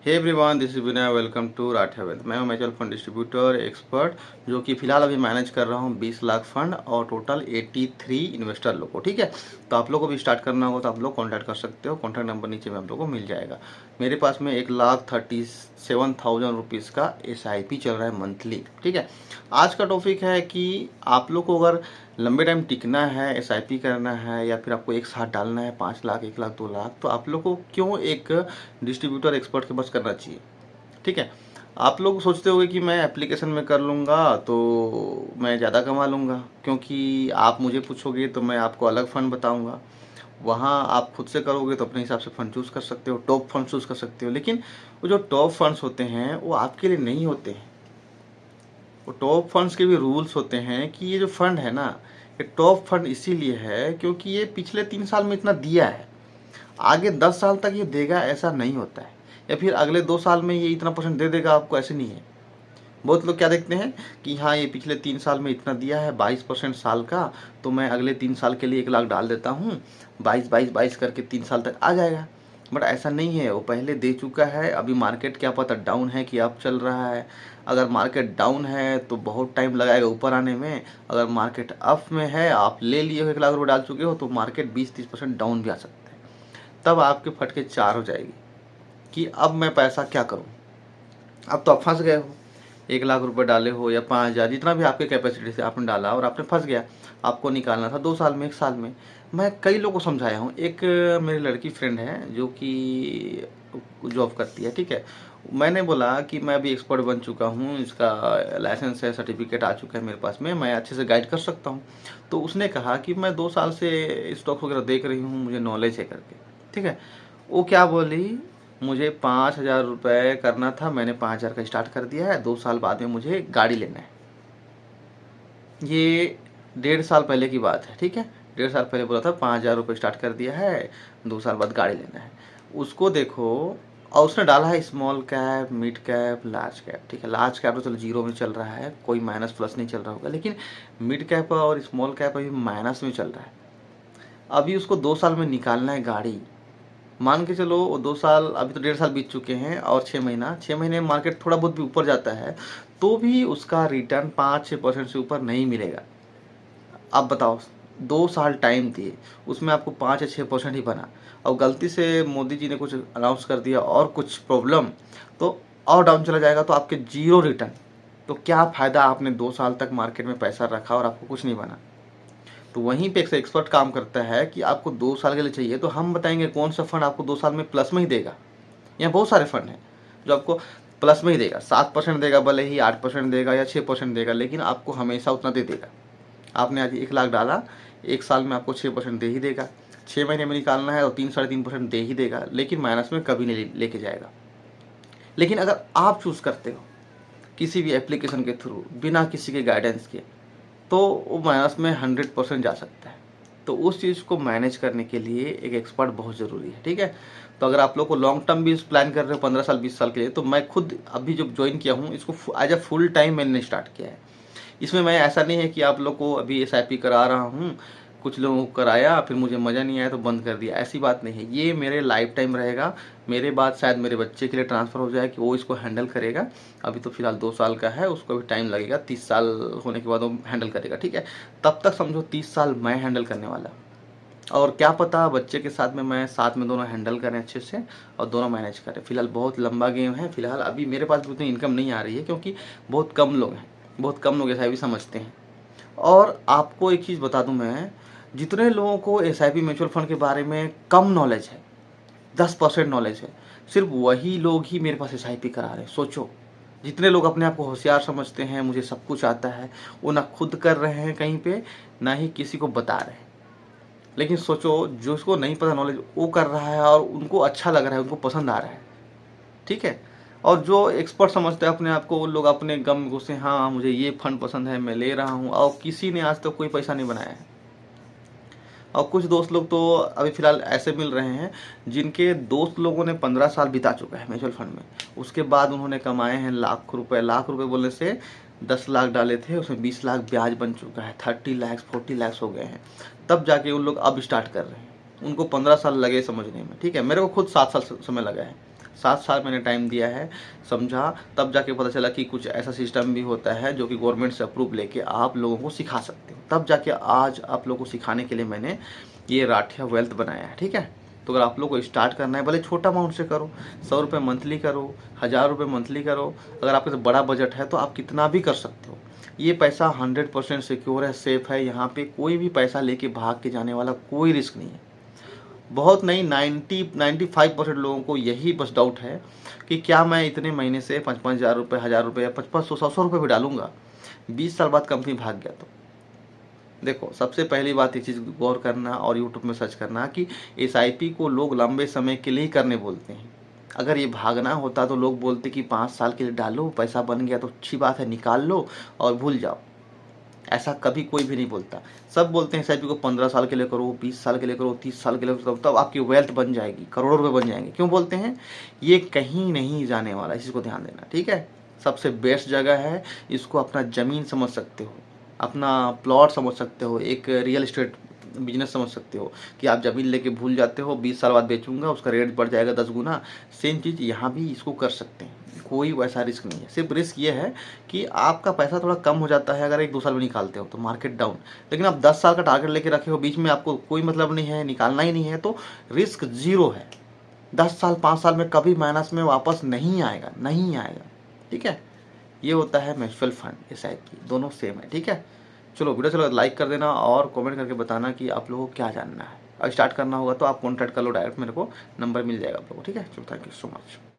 Hey everyone, this is Vinay. Welcome to Ratha wealth. मैं हूं mutual fund distributor expert, जो कि फिलहाल अभी मैनेज कर रहा हूं 20 लाख फंड और टोटल 83 इन्वेस्टर लोग को। ठीक है, तो आप लोग को भी स्टार्ट करना हो तो आप लोग कॉन्टैक्ट कर सकते हो। कॉन्टैक्ट नंबर नीचे में आप लोग को मिल जाएगा। मेरे पास में 1,37,000 रुपीज़ का SIP चल रहा है मंथली। ठीक है, आज का टॉपिक है कि आप लोग को अगर लंबे टाइम टिकना है, SIP करना है, या फिर आपको एक साथ डालना है 5 लाख, 1 लाख, 2 लाख, तो आप लोग को क्यों एक डिस्ट्रीब्यूटर एक्सपर्ट के पास करना चाहिए। ठीक है, आप लोग सोचते होंगे कि मैं एप्लीकेशन में कर लूँगा तो मैं ज़्यादा कमा लूँगा, क्योंकि आप मुझे पूछोगे तो मैं आपको अलग फ़ंड बताऊँगा। वहाँ आप खुद से करोगे तो अपने हिसाब से फ़ंड चूज़ कर सकते हो, टॉप फंड चूज़ कर सकते हो। लेकिन वो जो टॉप फंड्स होते हैं वो आपके लिए नहीं होते हैं। वो टॉप फंड्स के भी रूल्स होते हैं कि ये जो फंड है ना, ये टॉप फंड इसीलिए है क्योंकि ये पिछले 3 साल में इतना दिया है, आगे 10 साल तक ये देगा ऐसा नहीं होता है, या फिर अगले 2 साल में ये इतना परसेंट दे देगा आपको, ऐसे नहीं है। बहुत लोग क्या देखते हैं कि हाँ ये पिछले 3 साल में इतना दिया है 22% साल का, तो मैं अगले 3 साल के लिए 1 लाख डाल देता हूँ, 22 करके 3 साल तक आ जाएगा। बट ऐसा नहीं है, वो पहले दे चुका है। अभी मार्केट क्या पता डाउन है कि अप चल रहा है। अगर मार्केट डाउन है तो बहुत टाइम लगाएगा ऊपर आने में। अगर मार्केट अप में है, आप ले लिए हो 1 लाख रुपये डाल चुके हो, तो मार्केट 20-30% डाउन भी आ सकता है। तब आपके फटके 4 हो जाएगी कि अब मैं पैसा क्या करूं। अब तो आप फंस गए हो, 1 लाख रुपए डाले हो या 5,000, जितना भी आपके कैपेसिटी से आपने डाला और आपने फंस गया। आपको निकालना था 2 साल में, 1 साल में। मैं कई लोगों को समझाया हूँ। एक मेरी लड़की फ्रेंड है जो कि जॉब करती है। ठीक है, मैंने बोला कि मैं अभी एक्सपर्ट बन चुका हूँ, इसका लाइसेंस है, सर्टिफिकेट आ चुका है मेरे पास में, मैं अच्छे से गाइड कर सकता हूँ। तो उसने कहा कि मैं 2 साल से स्टॉक वगैरह देख रही हूँ, मुझे नॉलेज है करके। ठीक है, वो क्या बोली, मुझे 5,000 रुपये करना था, मैंने 5,000 का स्टार्ट कर दिया है, 2 साल बाद में मुझे गाड़ी लेना है। ये 1.5 साल पहले की बात है। ठीक है, 1.5 साल पहले बोला था 5,000 रुपये स्टार्ट कर दिया है, 2 साल बाद गाड़ी लेना है। उसको देखो, और उसने डाला है small cap, mid cap, large cap. ठीक है, लार्ज कैप तो चलो जीरो में चल रहा है, कोई माइनस प्लस नहीं चल रहा होगा, लेकिन मिड कैप और स्मॉल कैप अभी माइनस में चल रहा है। अभी उसको 2 साल में निकालना है गाड़ी। मान के चलो वो 2 साल, अभी तो 1.5 साल बीत चुके हैं, और 6 महीने में मार्केट थोड़ा बहुत भी ऊपर जाता है तो भी उसका रिटर्न 5-6% से ऊपर नहीं मिलेगा। अब बताओ, 2 साल टाइम दिए, उसमें आपको 5 या 6% ही बना, और गलती से मोदी जी ने कुछ अनाउंस कर दिया और कुछ प्रॉब्लम, तो और डाउन चला जाएगा, तो आपके जीरो रिटर्न। तो क्या फ़ायदा, आपने 2 साल तक मार्केट में पैसा रखा और आपको कुछ नहीं बना। तो वहीं पे एक एक्सपर्ट काम करता है कि आपको 2 साल के लिए चाहिए, तो हम बताएंगे कौन सा फंड आपको 2 साल में प्लस में ही देगा। यहाँ बहुत सारे फंड हैं जो आपको प्लस में ही देगा, 7% देगा, भले ही 8% देगा या 6% देगा, लेकिन आपको हमेशा उतना दे देगा। आपने आज 1 लाख डाला, 1 साल में आपको 6% दे ही देगा। 6 महीने में निकालना है तो 3-3.5% दे ही देगा, लेकिन माइनस में कभी नहीं लेके जाएगा। लेकिन अगर आप चूज़ करते हो किसी भी एप्लीकेशन के थ्रू, बिना किसी के गाइडेंस के, तो वो माइनस में 100% जा सकता है। तो उस चीज़ को मैनेज करने के लिए एक एक्सपर्ट बहुत ज़रूरी है। ठीक है, तो अगर आप लोग को लॉन्ग टर्म भी प्लान कर रहे हो 15 साल 20 साल के लिए, तो मैं खुद अभी जब ज्वाइन किया हूँ, इसको एज अ फुल टाइम मैंने स्टार्ट किया है। इसमें मैं, ऐसा नहीं है कि आप लोग को अभी SIP करा रहा हूँ, कुछ लोगों को कराया फिर मुझे मज़ा नहीं आया तो बंद कर दिया, ऐसी बात नहीं है। ये मेरे लाइफ टाइम रहेगा। मेरे बाद शायद मेरे बच्चे के लिए ट्रांसफ़र हो जाए कि वो इसको हैंडल करेगा। अभी तो फिलहाल 2 साल का है, उसको भी टाइम लगेगा, 30 साल होने के बाद वो हैंडल करेगा। ठीक है, तब तक समझो 30 साल मैं हैंडल करने वाला, और क्या पता बच्चे के साथ में मैं साथ में दोनों हैंडल करें अच्छे से और दोनों मैनेज करें। फिलहाल बहुत लंबा गेम है। फिलहाल अभी मेरे पास भी उतनी इनकम नहीं आ रही है, क्योंकि बहुत कम लोग हैं, बहुत कम लोग SIP समझते हैं। और आपको एक चीज़ बता दूं मैं, जितने लोगों को SIP म्यूचुअल फंड के बारे में कम नॉलेज है, 10% नॉलेज है, सिर्फ वही लोग ही मेरे पास SIP करा रहे हैं। सोचो, जितने लोग अपने आप को होशियार समझते हैं, मुझे सब कुछ आता है, वो ना खुद कर रहे हैं कहीं पे, ना ही किसी को बता रहे हैं। लेकिन सोचो, जो उसको नहीं पता नॉलेज, वो कर रहा है और उनको अच्छा लग रहा है, उनको पसंद आ रहा है। ठीक है, और जो एक्सपर्ट समझते हैं अपने आप को, वो लोग अपने गम में घुसे, हाँ मुझे ये फंड पसंद है, मैं ले रहा हूँ, और किसी ने आज तक कोई पैसा नहीं बनाया है। और कुछ दोस्त लोग तो अभी फ़िलहाल ऐसे मिल रहे हैं जिनके दोस्त लोगों ने 15 साल बिता चुका है म्यूचुअल फंड में, उसके बाद उन्होंने कमाए हैं लाख रुपए। लाख रुपए बोलने से 10 लाख डाले थे, उसमें 20 लाख ब्याज बन चुका है, 30 लाख 40 लाख हो गए हैं। तब जाके उन लोग अब स्टार्ट कर रहे हैं। उनको 15 साल लगे समझने में। ठीक है, मेरे को खुद 7 साल समय लगा है 7 साल मैंने टाइम दिया है, समझा, तब जाके पता चला कि कुछ ऐसा सिस्टम भी होता है जो कि गवर्नमेंट से अप्रूव लेके आप लोगों को सिखा सकते हो। तब जाके आज आप लोगों को सिखाने के लिए मैंने ये राठिया वेल्थ बनाया है, ठीक है। तो अगर आप लोग को स्टार्ट करना है, भले छोटा अमाउंट से करो, 100 रुपये मंथली करो, 1000 रुपये मंथली करो, अगर आपके पास बड़ा बजट है तो आप कितना भी कर सकते हो। ये पैसा 100% सिक्योर है, सेफ है। यहाँ पे कोई भी पैसा लेके भाग के जाने वाला कोई रिस्क नहीं है। बहुत नहीं, 95% लोगों को यही बस डाउट है कि क्या मैं इतने महीने से 5-5 हज़ार रुपये, 1000 रुपये या 500, 100 रुपये भी डालूंगा, 20 साल बाद कंपनी भाग गया तो। देखो, सबसे पहली बात एक चीज़ गौर करना और यूट्यूब में सर्च करना कि SIP को लोग लंबे समय के लिए ही करने बोलते हैं। अगर ये भागना होता तो लोग बोलते कि 5 साल के लिए डालो, पैसा बन गया तो अच्छी बात है, निकाल लो और भूल जाओ। ऐसा कभी कोई भी नहीं बोलता। सब बोलते हैं SIP को 15 साल के लिए करो, 20 साल के लिए करो, 30 साल के लिए करो, तब आपकी वेल्थ बन जाएगी, करोड़ों रुपए बन जाएंगे। क्यों बोलते हैं? ये कहीं नहीं जाने वाला, इसी को ध्यान देना, ठीक है। सबसे बेस्ट जगह है, इसको अपना ज़मीन समझ सकते हो, अपना प्लॉट समझ सकते हो, एक रियल एस्टेट बिजनेस समझ सकते हो कि आप ज़मीन लेके भूल जाते हो, 20 साल बाद बेचूंगा, उसका रेट बढ़ जाएगा 10 गुना। सेम चीज़ यहाँ भी इसको कर सकते हैं, कोई वैसा रिस्क नहीं है। सिर्फ रिस्क ये है कि आपका पैसा थोड़ा कम हो जाता है अगर 1-2 साल में निकालते हो तो, मार्केट डाउन। लेकिन आप 10 साल का टारगेट लेके रखे हो, बीच में आपको कोई मतलब नहीं है, निकालना ही नहीं है, तो रिस्क ज़ीरो है। 10 साल 5 साल में कभी माइनस में वापस नहीं आएगा, नहीं आएगा, ठीक है। ये होता है म्यूचुअल फंड, SIP, दोनों सेम है, ठीक है। चलो वीडियो चलो लाइक कर देना और कमेंट करके बताना कि आप लोगों को क्या जानना है। और स्टार्ट करना होगा तो आप कॉन्टैक्ट कर लो डायरेक्ट, मेरे को नंबर मिल जाएगा आप लोगों को, ठीक है। चलो, थैंक यू सो मच।